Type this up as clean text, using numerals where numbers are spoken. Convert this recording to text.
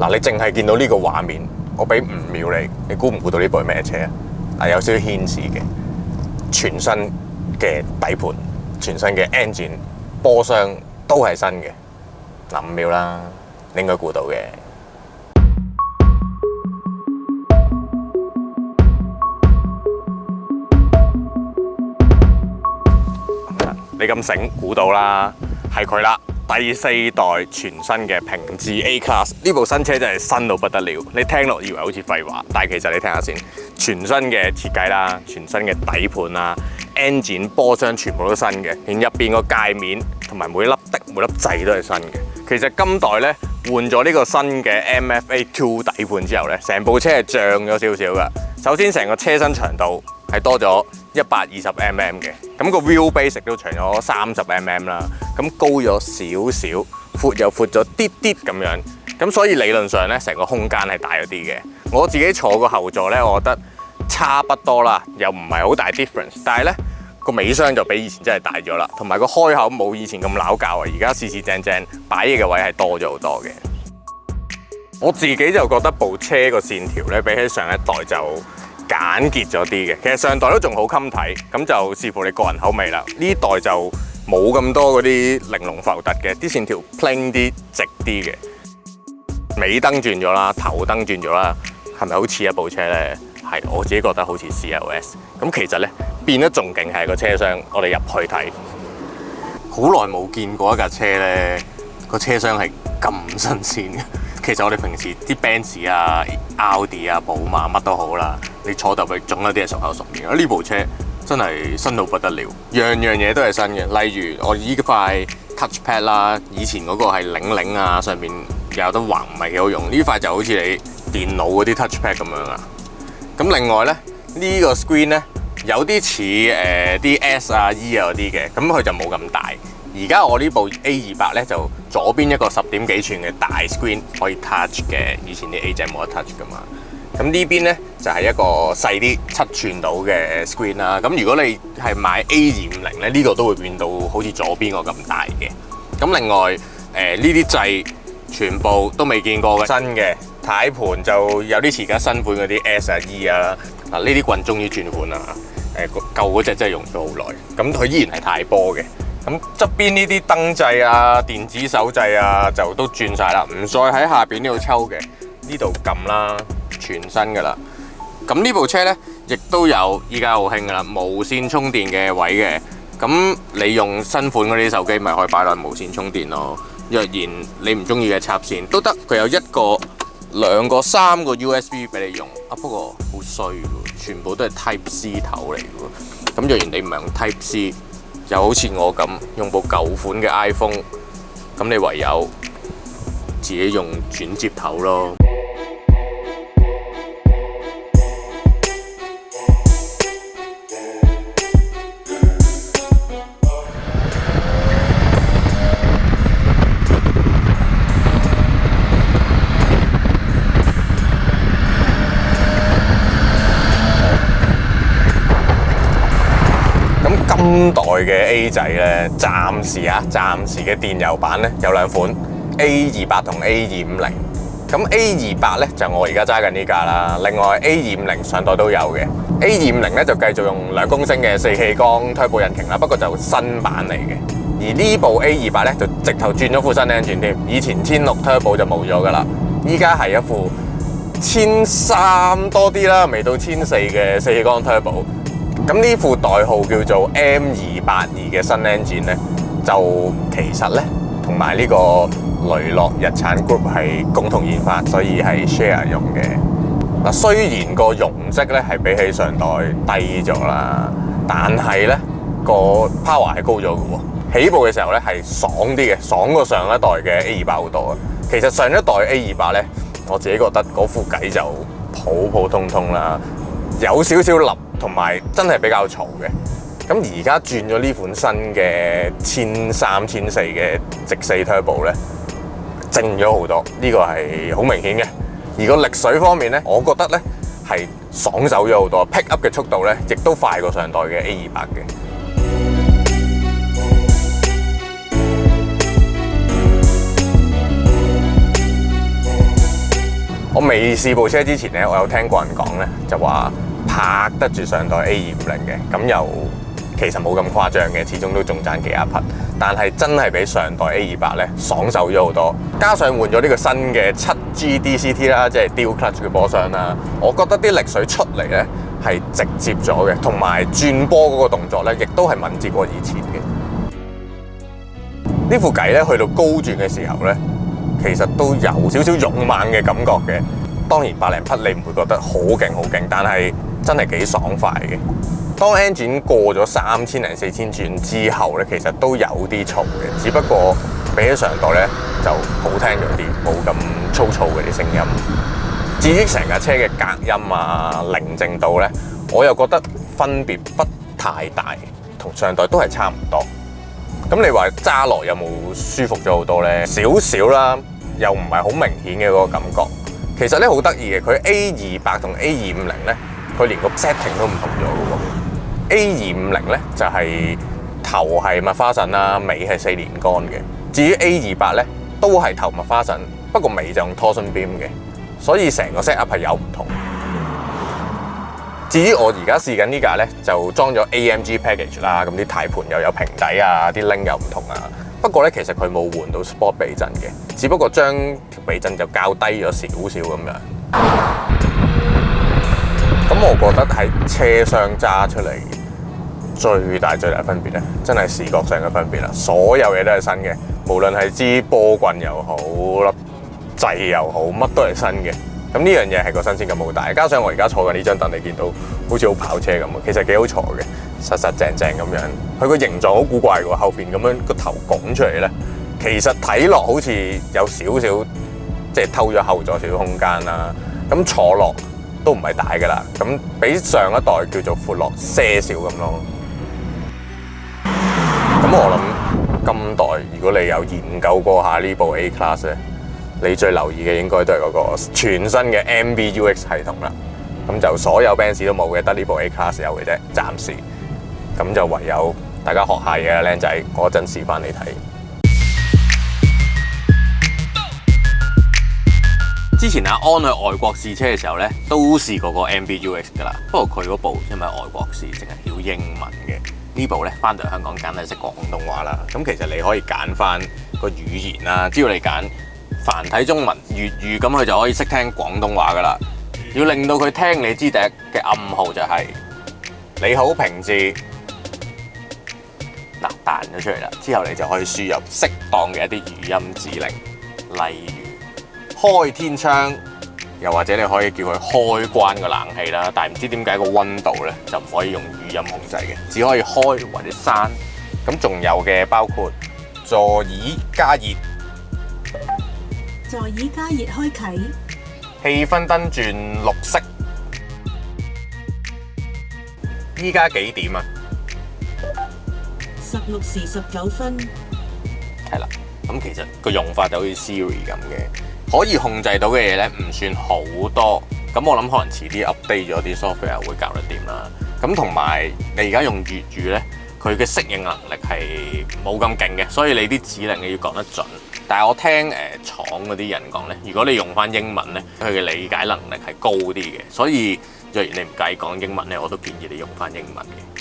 你淨係見到呢個畫面，我俾5秒你估唔估到呢部係咩車啊？有少少牽涉嘅，全新嘅底盤，全新嘅 engine， 波箱都係新嘅。5秒啦，你應該估到嘅。你咁醒，估到啦，係佢啦！第4代全新嘅平治 A Class 呢部新車真係新到不得了，你聽落以為好似廢話，但係其實你聽下先，全新嘅設計啦，全新嘅底盤啦 ，engine 波箱全部都新嘅，連入邊個界面同埋每粒的每粒掣都係新嘅。其實今代咧換咗呢個新嘅 MFA2 底盤之後咧，成部車係漲咗少少噶。首先成個車身長度係多咗120mm 嘅，咁個 wheelbase 都長咗30mm 啦，咁高咗少少，闊又闊咗啲啲咁樣，咁所以理論上咧成個空間係大咗啲嘅。我自己坐個後座咧，我覺得差不多啦，又唔係好大 difference， 但係咧個尾箱就比以前真係大咗啦，同埋個開口冇以前咁拗教啊，而家四四正正擺嘢嘅位係多咗好多嘅。我自己就覺得部車個線條咧比起上一代就簡潔咗啲嘅，其實上代都仲好襟睇，咁就視乎你個人口味啦。呢代就冇咁多嗰啲玲瓏浮凸嘅，啲線條 plain 啲、直啲嘅。尾燈轉咗啦，頭燈轉咗啦，係咪好似一部車咧？係，我自己覺得好似 CLS。咁其實咧變得仲勁係個車廂，我哋入去睇，好耐冇見過一架車咧，個車廂係咁新鮮嘅。其實我哋平時啲 Benz 啊、Audi 啊、寶馬乜都好啦，你坐入去總有啲係熟口熟面。呢部車真係新到不得了，樣樣嘢都係新嘅。例如我依塊 touchpad 啦，以前嗰個係擰啊，上面有得橫，唔係幾好用。呢塊就好似你電腦嗰啲 touchpad 咁樣啊。咁另外咧，呢個 screen 咧有啲似啲 S 啊、E 啊嗰啲嘅，咁佢就冇咁大。而家我呢部 A200咧就左邊一個10點幾寸嘅大 screen 可以 touch 嘅，以前啲 A 仔冇得 touch 噶嘛。咁呢邊咧就係一個細啲7寸到嘅 screen 啦。咁如果你係買 A250咧，呢個都會變到好似左邊個咁大嘅。咁另外呢啲掣全部都未見過嘅新嘅軚盤就有啲似而家新款嗰啲 S 啊 E 啊。嗱，呢啲棍終於轉款啦。舊嗰隻真係用咗好耐，咁佢依然係太波嘅。咁側邊呢啲燈掣啊、電子手掣啊，就都轉晒啦，唔再喺下邊呢度抽嘅，呢度撳啦，全新噶啦。咁呢部車呢，亦都有依家好興噶啦，無線充電嘅位嘅。咁你用新款嗰啲手機，咪可以擺落無線充電咯。若然你唔中意嘅插線都得，佢有1個、2個、3個 USB 俾你用。啊，不過好衰喎，全部都係 Type C 頭嚟嘅。咁若然你唔係用 Type C，就好似我咁用部舊款嘅 iPhone， 咁你唯有自己用轉接頭咯。今代嘅 A 仔咧，暫時嘅電油版咧有2款 ，A200 同 A250。咁 A200咧就我而家揸緊呢架啦，另外 A250上代都有嘅。A250咧就繼續用2公升嘅4氣缸推步引擎啦，不過就新版嚟嘅。而呢部 A200咧就直頭轉咗副新 engine 添，以前16 turbo 就冇咗噶啦，依家係一副1300多啲啦，未到1400嘅4氣缸 turbo。咁呢副代號叫做 M282嘅新 engine 咧，就其實咧同埋呢個雷諾日產 group 係共同研發，所以係 share 用嘅。嗱，雖然個容積咧係比起上代低咗啦，但係咧個 power 係高咗嘅喎。起步嘅時候咧係爽啲嘅，爽過上一代嘅 A200好多啊。其實上一代 A200咧，我自己覺得嗰副計就普普通通啦，有少少立。同埋真係比較嘈嘅，咁而家轉咗呢款新嘅1300、1400嘅直4 turbo 咧，靜咗好多，呢個係好明顯嘅。而個力水方面咧，我覺得咧係爽手咗好多 ，pick up 嘅速度咧亦都快過上代嘅 A200嘅。我未試部車之前咧，我有聽過人講咧，就話拍得住上代 A250嘅，咁又其實冇咁誇張嘅，始終都仲爭幾廿匹。但係真係比上代 A200咧爽手咗好多，加上換咗呢個新嘅 7G DCT 啦，即係 Dual Clutch 嘅波箱啦，我覺得啲力水出嚟咧係直接咗嘅，同埋轉波嗰個動作咧，亦都係敏捷過以前嘅。呢副計咧去到高轉嘅時候咧，其實都有少少勇猛嘅感覺嘅。當然百零匹你唔會覺得好勁好勁，但係真係幾爽快嘅。當 engine 過咗3000零4000轉之後咧，其實都有啲嘈嘅，只不過比起上代咧就好聽咗啲，冇咁粗糙嘅啲聲音。至於成架車嘅隔音啊、寧靜度咧，我又覺得分別不太大，同上代都係差唔多。咁你話揸落有冇舒服咗好多咧？少少啦，又唔係好明顯嘅嗰個感覺。其實咧好得意嘅，佢 A200同 A250咧，佢連個 setting 都唔同咗嘅喎。A250咧就係頭係麥花臣啦，尾係4連杆嘅。至於 A200咧都係頭麥花臣，不過尾就用 torsion beam 嘅，所以成個 set up 係有唔同。至於我而家試緊呢架咧，就裝咗 AMG package 啦，咁啲軚盤又有平底啊，啲鈴又唔同啊。不過咧，其實佢冇換到 Sport 避震嘅，只不過將條避震就較低咗少少咁樣。咁我覺得喺車廂揸出嚟最大分別咧，真係視覺上嘅分別啦。所有嘢都係新嘅，無論係支波棍又好，粒掣又好，乜都係新嘅。咁呢樣嘢係個新鮮感好大，加上我而家坐緊呢張凳，你見到好似好跑車咁啊，其實幾好坐嘅，實實正正咁樣。佢個形狀好古怪喎，後邊咁樣個頭拱出嚟咧，其實睇落好似有少少即係偷咗後座少少空間啦。咁坐落都唔係大㗎啦，咁比上一代叫做闊落些少咁咯。咁我諗今代如果你有研究過下呢部 A Class 咧，你最留意嘅應該都係嗰個全新嘅 MBUX 系統啦。咁就所有 Benz 都冇嘅，得呢部 A Class 有嘅啫，暫時。咁就唯有大家學下嘢啦，靚仔，我陣試翻你睇。之前阿安去外國試車嘅時候咧，都試過個 MBUX 噶啦。不過佢嗰部因為外國試，淨係曉英文嘅。呢部咧翻到香港梗係識廣東話啦。咁其實你可以揀翻個語言啦，只要你揀繁體中文、粵語，咁佢就可以識聽廣東話噶啦。要令到佢聽你支笛嘅暗號就係、你好平治，嗱彈咗出嚟啦。之後你就可以輸入適當嘅一啲語音指令，例如開天窗，又或者你可以叫佢開關個冷氣啦。但係唔知點解個溫度咧就唔可以用語音控制嘅，只可以開或者閂。咁仲有嘅包括座椅加熱。座椅加熱開啟，氣氛燈轉綠色。依家幾點啊16時19分。係啦，咁其實個用法就好似 Siri 咁嘅，可以控制到嘅嘢咧唔算好多。咁我諗可能遲啲 update 咗啲 software 會搞得掂啦。咁同埋你而家用粵語咧，佢嘅適應能力係冇咁勁嘅，所以你啲指令你要講得準。但係我聽廠嗰啲人講咧，如果你用翻英文咧，佢嘅理解能力係高啲嘅，所以若然你唔介意講英文咧，我都建議你用翻英文嘅。